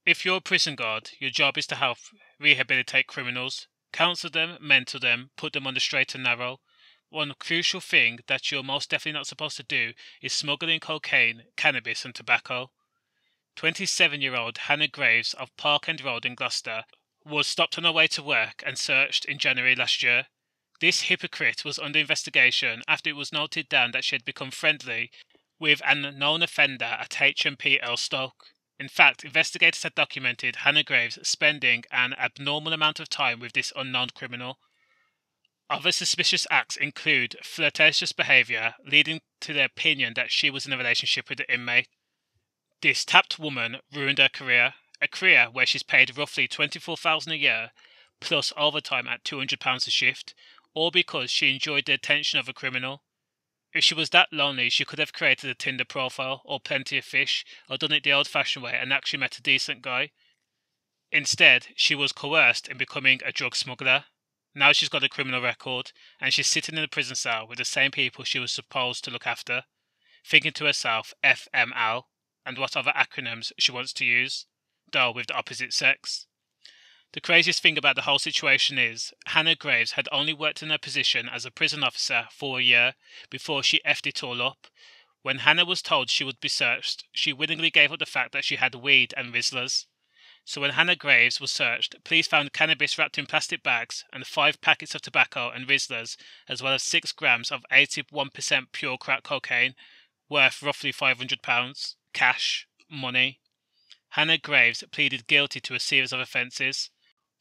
If you're a prison guard, your job is to help rehabilitate criminals, counsel them, mentor them, put them on the straight and narrow. One crucial thing that you're most definitely not supposed to do is smuggling cocaine, cannabis and tobacco. 27-year-old Hannah Graves of Park End Road in Gloucester was stopped on her way to work and searched in January last year. This hypocrite was under investigation after it was noted down that she had become friendly with an known offender at HMP Erlestoke. In fact, investigators had documented Hannah Graves spending an abnormal amount of time with this unknown criminal. Other suspicious acts include flirtatious behaviour, leading to the opinion that she was in a relationship with the inmate. This tapped woman ruined her career, a career where she's paid roughly $24,000 a year, plus overtime at £200 a shift, all because she enjoyed the attention of a criminal. If she was that lonely, she could have created a Tinder profile, or Plenty of Fish, or done it the old-fashioned way and actually met a decent guy. Instead, she was coerced in becoming a drug smuggler. Now she's got a criminal record, and she's sitting in a prison cell with the same people she was supposed to look after, thinking to herself FML, and what other acronyms she wants to use, though with the opposite sex. The craziest thing about the whole situation is, Hannah Graves had only worked in her position as a prison officer for a year before she effed it all up. When Hannah was told she would be searched, she willingly gave up the fact that she had weed and Rizzlas. So when Hannah Graves was searched, police found cannabis wrapped in plastic bags and 5 packets of tobacco and Rizzlas, as well as 6 grams of 81% pure crack cocaine, worth roughly £500, cash, money. Hannah Graves pleaded guilty to a series of offences.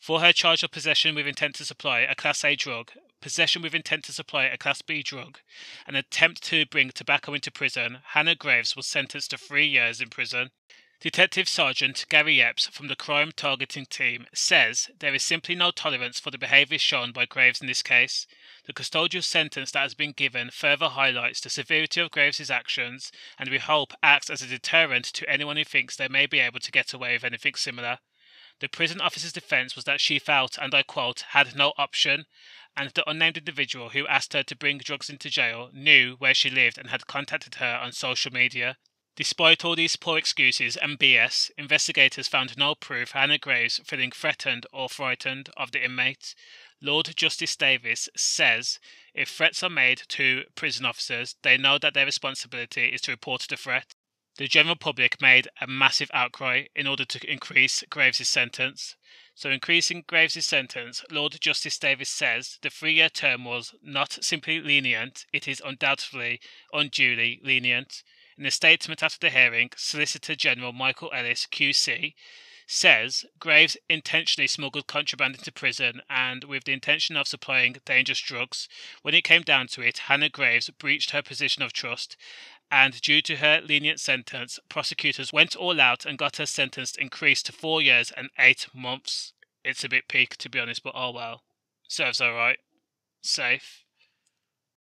For her charge of possession with intent to supply a Class A drug, possession with intent to supply a Class B drug, and attempt to bring tobacco into prison, Hannah Graves was sentenced to 3 years in prison. Detective Sergeant Gary Epps from the Crime Targeting Team says there is simply no tolerance for the behaviour shown by Graves in this case. The custodial sentence that has been given further highlights the severity of Graves' actions, and we hope acts as a deterrent to anyone who thinks they may be able to get away with anything similar. The prison officer's defence was that she felt, and I quote, had no option, and the unnamed individual who asked her to bring drugs into jail knew where she lived and had contacted her on social media. Despite all these poor excuses and BS, investigators found no proof Hannah Graves feeling threatened or frightened of the inmate. Lord Justice Davis says if threats are made to prison officers, they know that their responsibility is to report the threat. The general public made a massive outcry in order to increase Graves' sentence. So increasing Graves' sentence, Lord Justice Davis says the 3-year term was not simply lenient, it is undoubtedly unduly lenient. In a statement after the hearing, Solicitor General Michael Ellis, QC, says Graves intentionally smuggled contraband into prison and with the intention of supplying dangerous drugs. When it came down to it, Hannah Graves breached her position of trust, and due to her lenient sentence, prosecutors went all out and got her sentence increased to 4 years and 8 months. It's a bit peak, to be honest, but oh well. Serves alright. Safe.